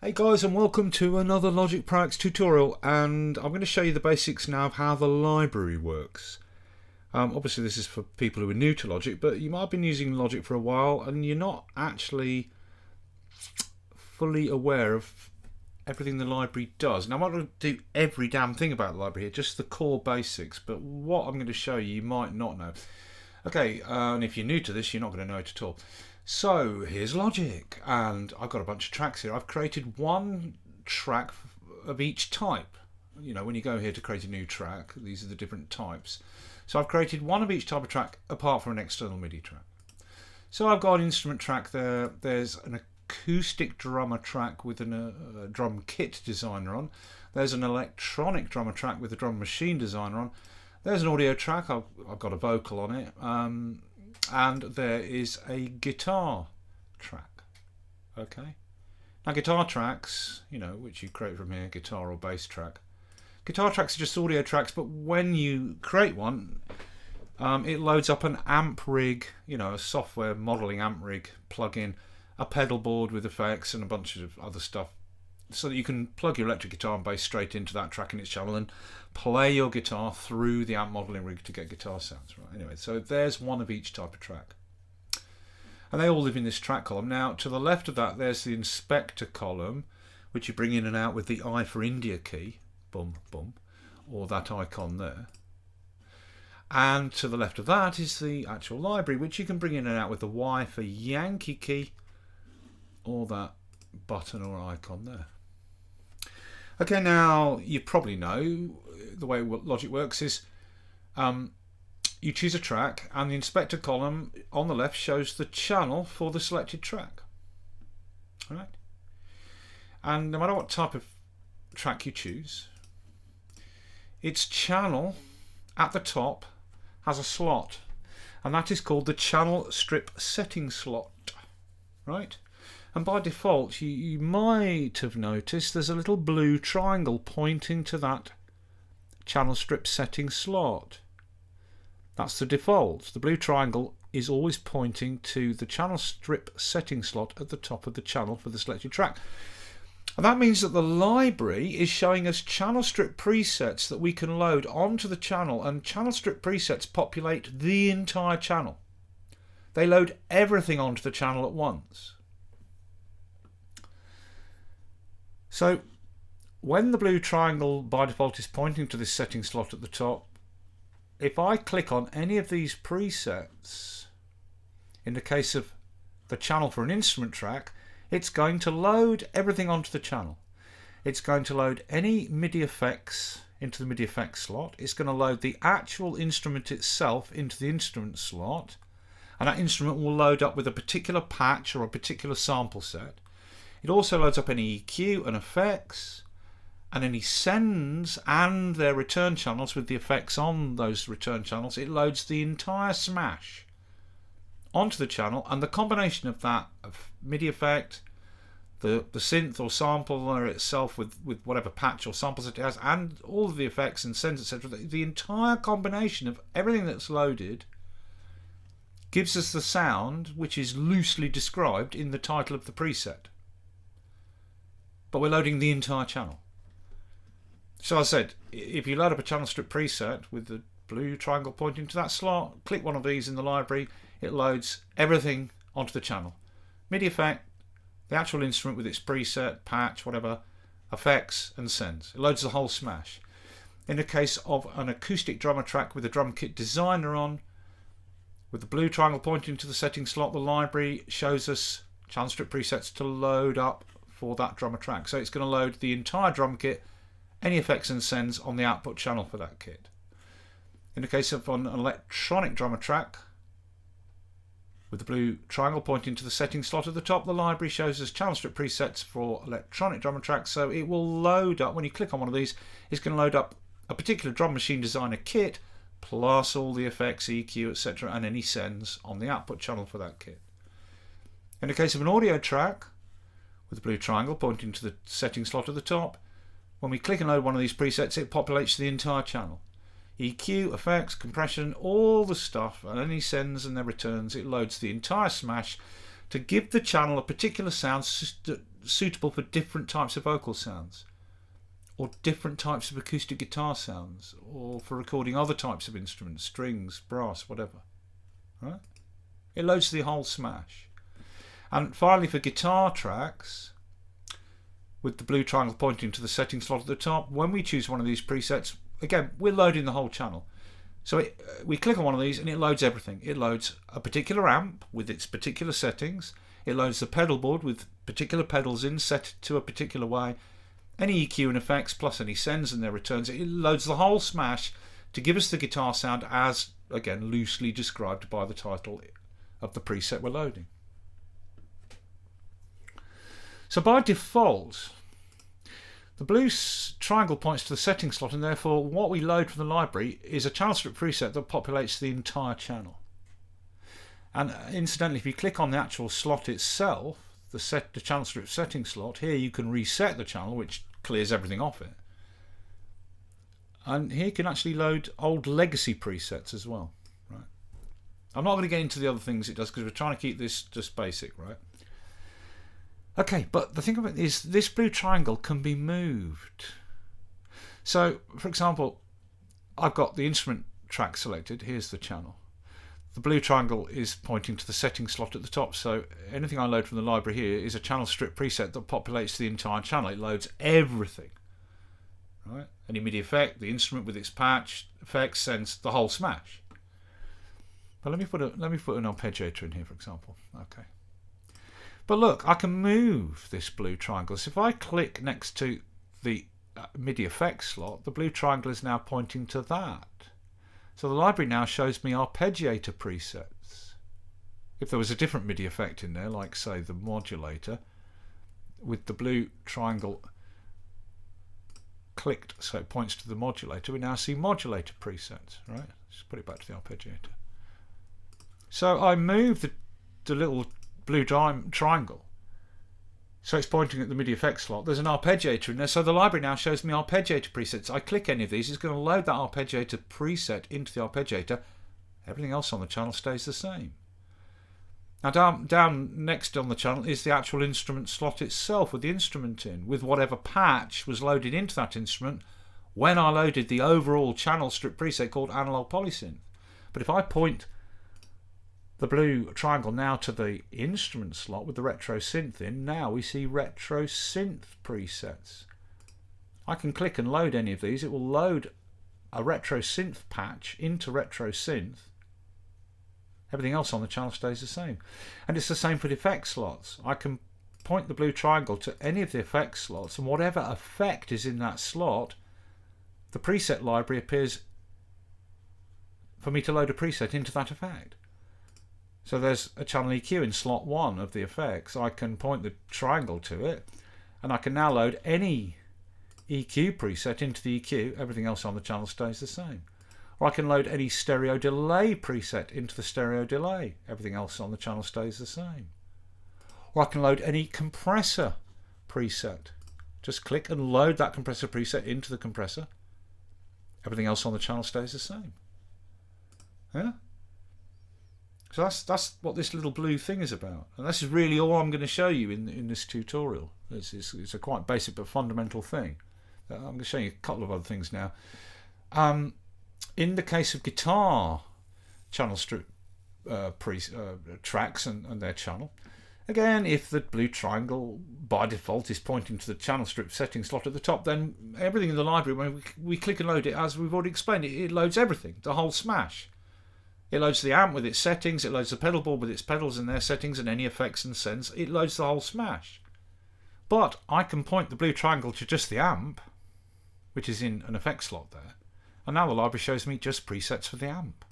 Hey guys, and welcome to another Logic Pro X tutorial, and I'm going to show you the basics now of how the library works. Obviously this is for people who are new to Logic, but you might have been using Logic for a while and you're not actually fully aware of everything the library does. Now I'm not going to do every damn thing about the library here, just the core basics, but what I'm going to show you might not know. Okay, and if you're new to this, you're not going to know it at all. So here's Logic, and I've got a bunch of tracks here. I've created one track of each type. You know, when you go here to create a new track, these are the different types. So I've created one of each type of track apart from an external MIDI track. So I've got an instrument track there. There's an acoustic drummer track with a drum kit designer on. There's an electronic drummer track with a drum machine designer on. There's an audio track. I've got a vocal on it. And there is a guitar track. Okay, now guitar tracks, you know, which you create from here, guitar or bass track. Guitar tracks are just audio tracks, but when you create one, it loads up an amp rig, you know, a software modeling amp rig plugin, a pedal board with effects and a bunch of other stuff, so that you can plug your electric guitar and bass straight into that track in its channel and play your guitar through the amp modeling rig to get guitar sounds. Right. Anyway, so there's one of each type of track, and they all live in this track column. Now to the left of that, there's the inspector column, which you bring in and out with the I for India key, boom boom, or that icon there. And to the left of that is the actual library, which you can bring in and out with the Y for Yankee key, or that button or icon there. Okay, now you probably know the way Logic works is you choose a track, and the inspector column on the left shows the channel for the selected track. All right, and no matter what type of track you choose, its channel at the top has a slot, and that is called the channel strip setting slot. Right. And by default, you might have noticed there's a little blue triangle pointing to that channel strip setting slot. That's the default. The blue triangle is always pointing to the channel strip setting slot at the top of the channel for the selected track. And that means that the library is showing us channel strip presets that we can load onto the channel, and channel strip presets populate the entire channel. They load everything onto the channel at once. So when the blue triangle by default is pointing to this setting slot at the top, if I click on any of these presets, in the case of the channel for an instrument track, it's going to load everything onto the channel. It's going to load any MIDI effects into the MIDI effects slot. It's going to load the actual instrument itself into the instrument slot, and that instrument will load up with a particular patch or a particular sample set. It also loads up any EQ and effects and any sends and their return channels with the effects on those return channels. It loads the entire smash onto the channel, and the combination of that of MIDI effect, the synth or sampler itself with whatever patch or samples it has, and all of the effects and sends, etc., the entire combination of everything that's loaded gives us the sound which is loosely described in the title of the preset. But we're loading the entire channel. So as I said, if you load up a channel strip preset with the blue triangle pointing to that slot, click one of these in the library, it loads everything onto the channel. MIDI effect, the actual instrument with its preset, patch, whatever, effects and sends. It loads the whole smash. In the case of an acoustic drummer track with a drum kit designer on, with the blue triangle pointing to the setting slot, the library shows us channel strip presets to load up for that drummer track. So it's going to load the entire drum kit, any effects and sends on the output channel for that kit. In the case of an electronic drummer track with the blue triangle pointing to the setting slot at the top, the library shows us channel strip presets for electronic drummer tracks. So it will load up, when you click on one of these, it's going to load up a particular drum machine designer kit plus all the effects, EQ, etc., and any sends on the output channel for that kit. In the case of an audio track with the blue triangle pointing to the setting slot at the top, when we click and load one of these presets, it populates the entire channel. EQ, effects, compression, all the stuff, and any sends and their returns, it loads the entire smash to give the channel a particular sound suitable for different types of vocal sounds, or different types of acoustic guitar sounds, or for recording other types of instruments, strings, brass, whatever. Right? It loads the whole smash. And finally, for guitar tracks, with the blue triangle pointing to the setting slot at the top, when we choose one of these presets, again, we're loading the whole channel. So we click on one of these and it loads everything. It loads a particular amp with its particular settings. It loads the pedal board with particular pedals in, set to a particular way. Any EQ and effects, plus any sends and their returns. It loads the whole smash to give us the guitar sound as, again, loosely described by the title of the preset we're loading. So by default, the blue triangle points to the setting slot, and therefore what we load from the library is a channel strip preset that populates the entire channel. And incidentally, if you click on the actual slot itself, the channel strip setting slot, here you can reset the channel, which clears everything off it. And here you can actually load old legacy presets as well. Right? I'm not going to get into the other things it does because we're trying to keep this just basic, right? Okay, but the thing about it is this blue triangle can be moved. So, for example, I've got the instrument track selected. Here's the channel. The blue triangle is pointing to the setting slot at the top, so anything I load from the library here is a channel strip preset that populates the entire channel. It loads everything. Right? Any MIDI effect, the instrument with its patch, effects, sends the whole smash. But let me put an arpeggiator in here, for example. Okay. But look, I can move this blue triangle. So if I click next to the MIDI effects slot, the blue triangle is now pointing to that. So the library now shows me arpeggiator presets. If there was a different MIDI effect in there, like say the modulator, with the blue triangle clicked so it points to the modulator, we now see modulator presets. Right? Just put it back to the arpeggiator. So I move the little blue triangle, so it's pointing at the MIDI effects slot. There's an arpeggiator in there, so the library now shows me arpeggiator presets. I click any of these, it's going to load that arpeggiator preset into the arpeggiator. Everything else on the channel stays the same. Now down next on the channel is the actual instrument slot itself with the instrument in, with whatever patch was loaded into that instrument when I loaded the overall channel strip preset called Analog Polysynth. But if I point the blue triangle now to the instrument slot with the retro synth in, now we see retro synth presets. I can click and load any of these. It will load a retro synth patch into retro synth. Everything else on the channel stays the same. And it's the same for the effect slots. I can point the blue triangle to any of the effect slots, and whatever effect is in that slot, the preset library appears for me to load a preset into that effect. So there's a channel EQ in slot 1 of the effects. I can point the triangle to it, and I can now load any EQ preset into the EQ. Everything else on the channel stays the same. Or I can load any stereo delay preset into the stereo delay. Everything else on the channel stays the same. Or I can load any compressor preset. Just click and load that compressor preset into the compressor. Everything else on the channel stays the same. Yeah? So that's what this little blue thing is about, and this is really all I'm going to show you in this tutorial. It's a quite basic but fundamental thing. I'm going to show you a couple of other things now. In the case of guitar channel strip tracks and their channel, again, if the blue triangle by default is pointing to the channel strip setting slot at the top, then everything in the library, when we click and load it, as we've already explained, it loads everything, the whole smash. It loads the amp with its settings, it loads the pedal board with its pedals and their settings and any effects and sends. It loads the whole smash. But I can point the blue triangle to just the amp, which is in an effects slot there, and now the library shows me just presets for the amp.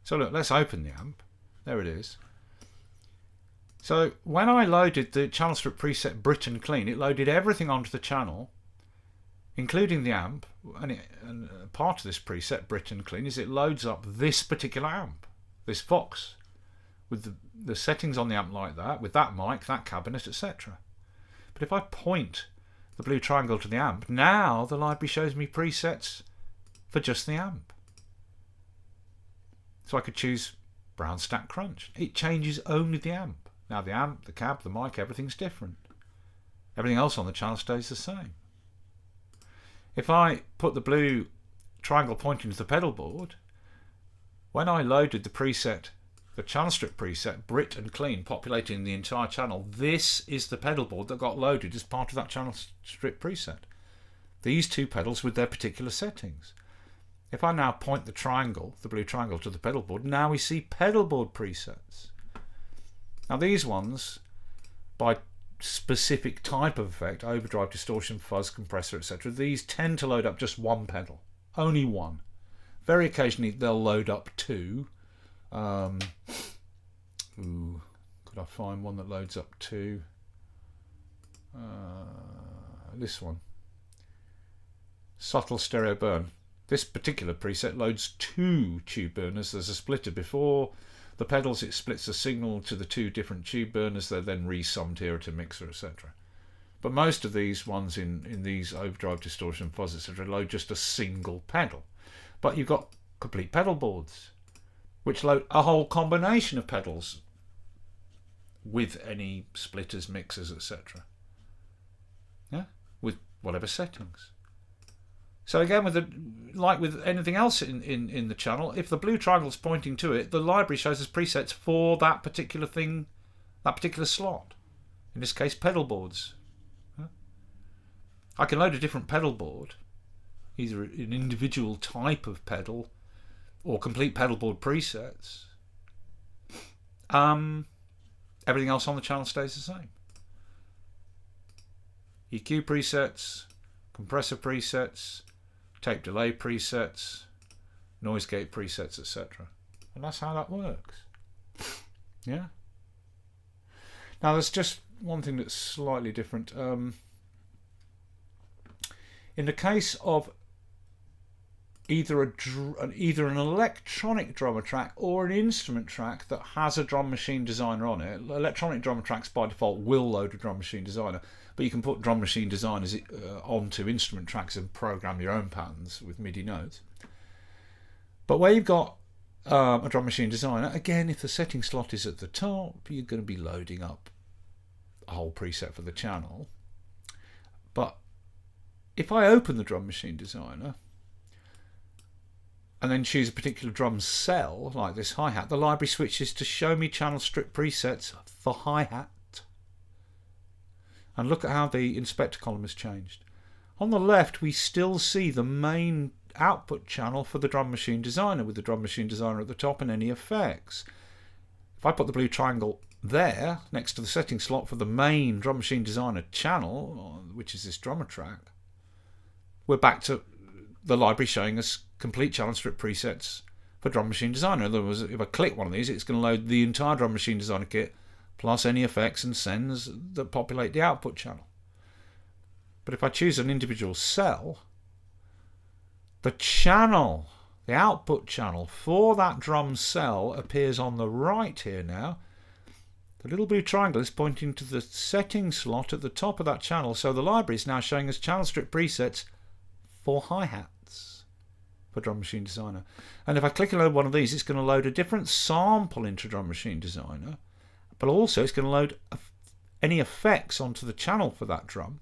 So look, let's open the amp. There it is. So when I loaded the channel strip preset Britain Clean, it loaded everything onto the channel, including the amp, and part of this preset, Britain Clean, is it loads up this particular amp, this Vox, with the settings on the amp like that, with that mic, that cabinet, etc. But if I point the blue triangle to the amp, now the library shows me presets for just the amp. So I could choose Brown Stack Crunch. It changes only the amp. Now the amp, the cab, the mic, everything's different. Everything else on the channel stays the same. If I put the blue triangle pointing to the pedal board, when I loaded the preset, the channel strip preset, Brit and Clean, populating the entire channel, this is the pedal board that got loaded as part of that channel strip preset. These two pedals with their particular settings. If I now point the triangle, the blue triangle, to the pedal board, now we see Pedalboard Presets. Now these ones, by specific type of effect, overdrive, distortion, fuzz, compressor, etc., these tend to load up just one pedal, only one. Very occasionally they'll load up two. Could I find one that loads up two? This one, subtle stereo burn. This particular preset loads two tube burners. There's a splitter before the pedals, it splits the signal to the two different tube burners. They're then resummed here at a mixer, etc. But most of these ones in these overdrive, distortion, fuzz, etc. load just a single pedal. But you've got complete pedal boards, which load a whole combination of pedals with any splitters, mixers, etc. Yeah, with whatever settings. So again, like with anything else in the channel, if the blue triangle is pointing to it, the library shows us presets for that particular thing, that particular slot. In this case, pedal boards. I can load a different pedal board, either an individual type of pedal or complete pedalboard presets. Everything else on the channel stays the same. EQ presets, compressor presets, tape delay presets, noise gate presets, etc. And that's how that works. Yeah. Now there's just one thing that's slightly different. In the case of either an electronic drummer track or an instrument track that has a drum machine designer on it, electronic drummer tracks by default will load a drum machine designer, but you can put drum machine designers onto instrument tracks and program your own patterns with MIDI notes. But where you've got a drum machine designer, again, if the setting slot is at the top, you're going to be loading up a whole preset for the channel. But if I open the drum machine designer and then choose a particular drum cell, like this hi-hat, the library switches to show me channel strip presets for hi-hat. And look at how the inspector column has changed. On the left, we still see the main output channel for the drum machine designer, with the drum machine designer at the top and any effects. If I put the blue triangle there, next to the setting slot for the main drum machine designer channel, which is this drummer track, we're back to the library showing us complete channel strip presets for drum machine designer. In other words, if I click one of these, it's going to load the entire drum machine designer kit plus any effects and sends that populate the output channel. But if I choose an individual cell, the channel, the output channel for that drum cell appears on the right here now. The little blue triangle is pointing to the setting slot at the top of that channel, so the library is now showing us channel strip presets for hi-hats for drum machine designer. And if I click and load one of these, it's going to load a different sample into drum machine designer, but also it's going to load any effects onto the channel for that drum.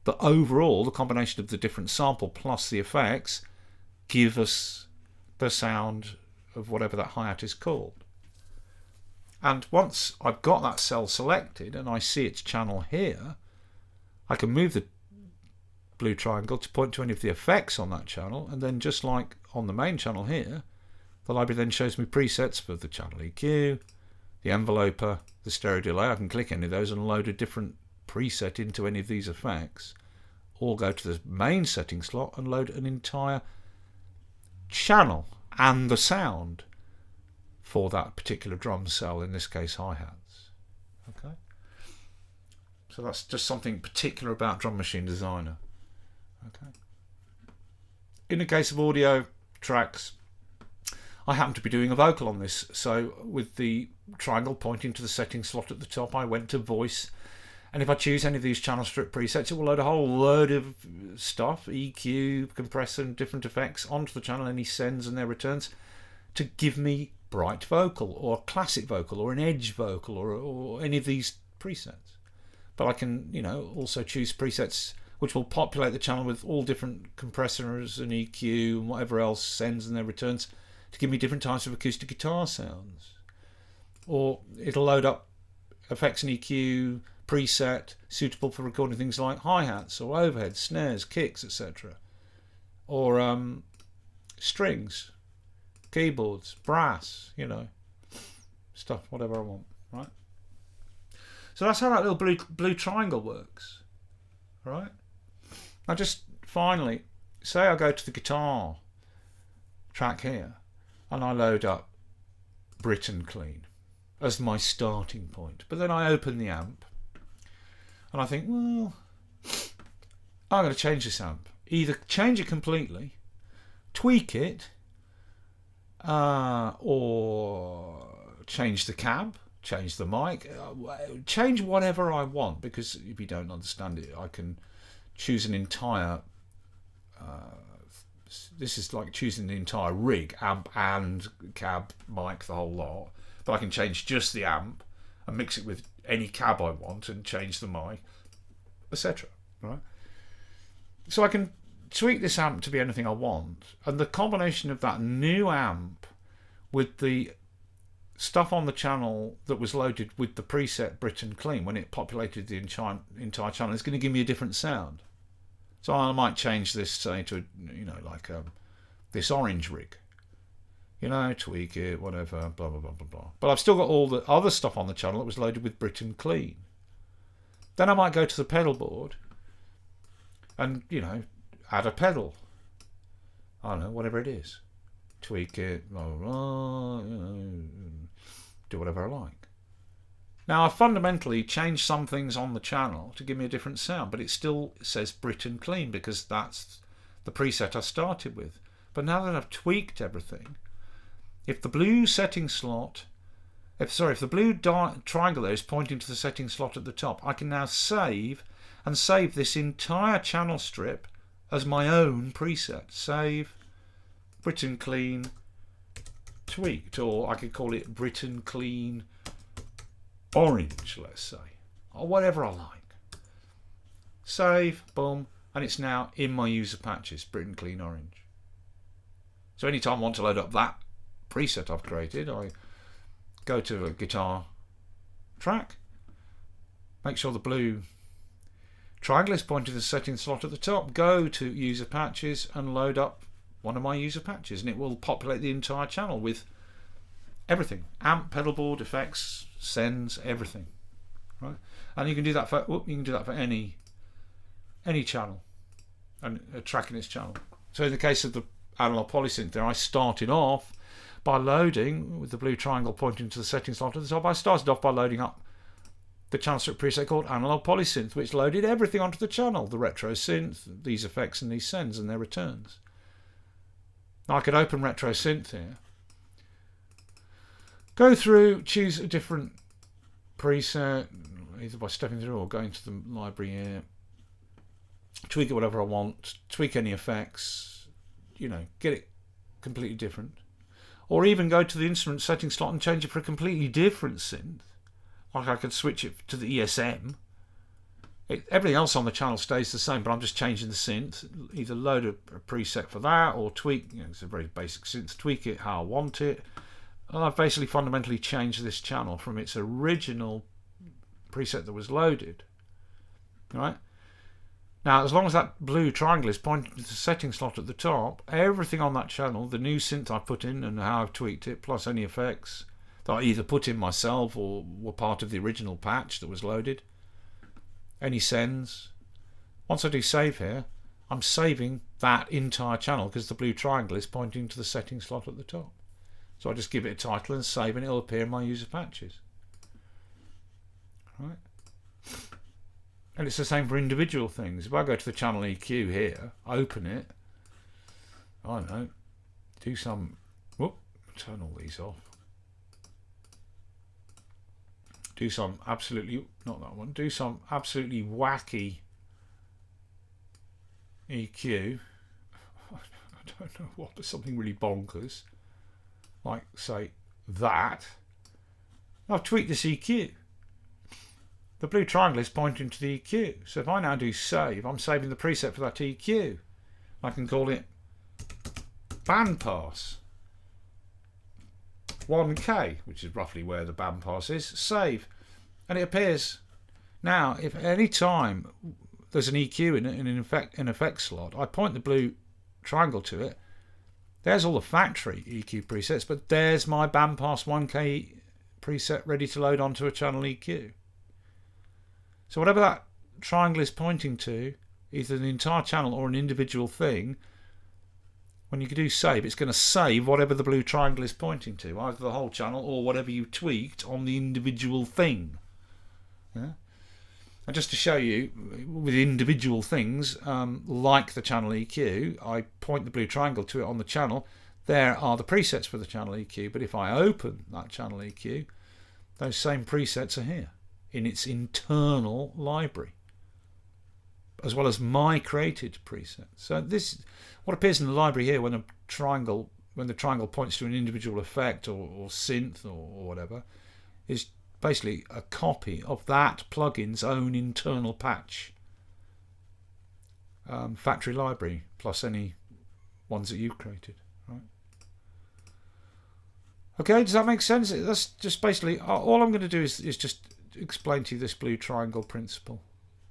But overall, the combination of the different sample plus the effects give us the sound of whatever that hi-hat is called. And once I've got that cell selected and I see its channel here, I can move the blue triangle to point to any of the effects on that channel, and then just like on the main channel here, the library then shows me presets for the channel EQ, the enveloper, the stereo delay. I can click any of those and load a different preset into any of these effects, or go to the main setting slot and load an entire channel and the sound for that particular drum cell, in this case hi-hats. Okay, so that's just something particular about drum machine designer. Okay. In the case of audio tracks, I happen to be doing a vocal on this, so with the triangle pointing to the setting slot at the top, I went to voice, and if I choose any of these channel strip presets, it will load a whole load of stuff, EQ, compressor and different effects onto the channel, any sends and their returns, to give me bright vocal or classic vocal or an edge vocal or any of these presets. but I can, you know, also choose presets which will populate the channel with all different compressors and EQ and whatever else sends and their returns to give me different types of acoustic guitar sounds. Or it'll load up effects and EQ preset suitable for recording things like hi-hats or overheads, snares, kicks, etc. Or strings, keyboards, brass, you know, stuff, whatever I want, right? So that's how that little blue triangle works, right? Now just finally, say I go to the guitar track here and I load up Britain Clean as my starting point. But then I open the amp and I think, well, I'm going to change this amp. Either change it completely, tweak it, or change the cab, change the mic, change whatever I want, because if you don't understand it, I can choose an entire this is like choosing the entire rig, amp and cab, mic, the whole lot, but I can change just the amp and mix it with any cab I want and change the mic, etc. Right? So I can tweak this amp to be anything I want, and the combination of that new amp with the stuff on the channel that was loaded with the preset Britain Clean when it populated the entire channel is going to give me a different sound. So I might change this, say, to, you know, like this orange rig, you know, tweak it, whatever, blah blah blah blah blah. But I've still got all the other stuff on the channel that was loaded with Britain Clean. Then I might go to the pedal board and, you know, add a pedal. I don't know, whatever it is. Tweak it, blah, blah, blah, you know, do whatever I like. Now, I fundamentally changed some things on the channel to give me a different sound, but it still says Britain Clean because that's the preset I started with. But now that I've tweaked everything, if the blue setting slot, if the blue triangle there is pointing to the setting slot at the top, I can now save this entire channel strip as my own preset. Save Britain Clean tweaked, or I could call it Britain Clean orange, let's say, or whatever I like. Save, boom, and it's now in my user patches, Britain Clean orange. So anytime I want to load up that preset I've created, I go to a guitar track, make sure the blue triangle is pointing to the setting slot at the top, go to user patches and load up one of my user patches, and it will populate the entire channel with everything: amp, pedal board, effects, sends, everything, right? And you can do that for any channel and a track in its channel. So in the case of the analog polysynth there, I started off by loading, with the blue triangle pointing to the setting slot at the top, I started off by loading up the channel strip preset called analog polysynth, which loaded everything onto the channel: the retro synth, these effects and these sends and their returns. Now I could open retro synth here, go through, choose a different preset, either by stepping through or going to the library here, tweak it whatever I want, tweak any effects, you know, get it completely different. Or even go to the instrument setting slot and change it for a completely different synth. Like I could switch it to the ESM. Everything else on the channel stays the same, but I'm just changing the synth. Either load a preset for that or tweak, you know, it's a very basic synth, tweak it how I want it. And I've basically fundamentally changed this channel from its original preset that was loaded. Right? Now, as long as that blue triangle is pointing to the setting slot at the top, everything on that channel, the new synth I put in and how I've tweaked it, plus any effects that I either put in myself or were part of the original patch that was loaded, any sends. Once I do save here, I'm saving that entire channel because the blue triangle is pointing to the setting slot at the top. So I just give it a title and save, and it'll appear in my user patches. Right? And it's the same for individual things. If I go to the channel EQ here, open it, I don't know, do some, turn all these off. Do some absolutely, not that one, do some absolutely wacky EQ. I don't know what, but something really bonkers. Like, say, that. I've tweaked this EQ. the blue triangle is pointing to the EQ. So if I now do save, I'm saving the preset for that EQ. I can call it bandpass 1K, which is roughly where the bandpass is. Save, and it appears. Now, if at any time there's an EQ in an effect slot, I point the blue triangle to it. There's all the factory EQ presets, but there's my bandpass 1K preset ready to load onto a channel EQ. So whatever that triangle is pointing to, either the entire channel or an individual thing, when you do save, it's going to save whatever the blue triangle is pointing to, either the whole channel or whatever you tweaked on the individual thing. Yeah? And just to show you, with individual things, like the channel EQ, I point the blue triangle to it on the channel. There are the presets for the channel EQ, but if I open that channel EQ, those same presets are here in its internal library, as well as my created presets. So this, what appears in the library here when the triangle points to an individual effect or synth or whatever, is basically a copy of that plugin's own internal patch factory library, plus any ones that you've created. Right? Okay, does that make sense? That's just basically all I'm going to do is just explain to you this blue triangle principle.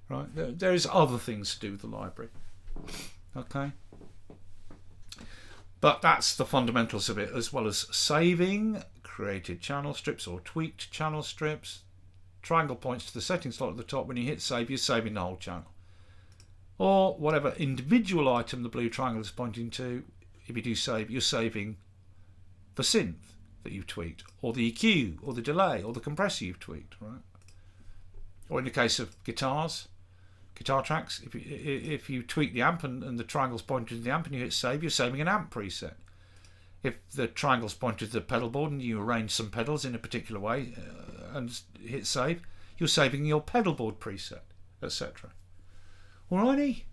Right? There is other things to do with the library. Okay. But that's the fundamentals of it, as well as saving created channel strips or tweaked channel strips. Triangle points to the settings slot at the top. When you hit save, you're saving the whole channel. Or whatever individual item the blue triangle is pointing to, if you do save, you're saving the synth that you've tweaked, or the EQ, or the delay, or the compressor you've tweaked, right? Or in the case of guitar tracks, if you tweak the amp and the triangle's pointed to the amp and you hit save, you're saving an amp preset. If the triangle's pointed to the pedal board and you arrange some pedals in a particular way and hit save, you're saving your pedal board preset, etc. Alrighty,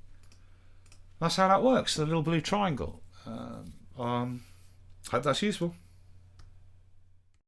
that's how that works, the little blue triangle. Hope that's useful.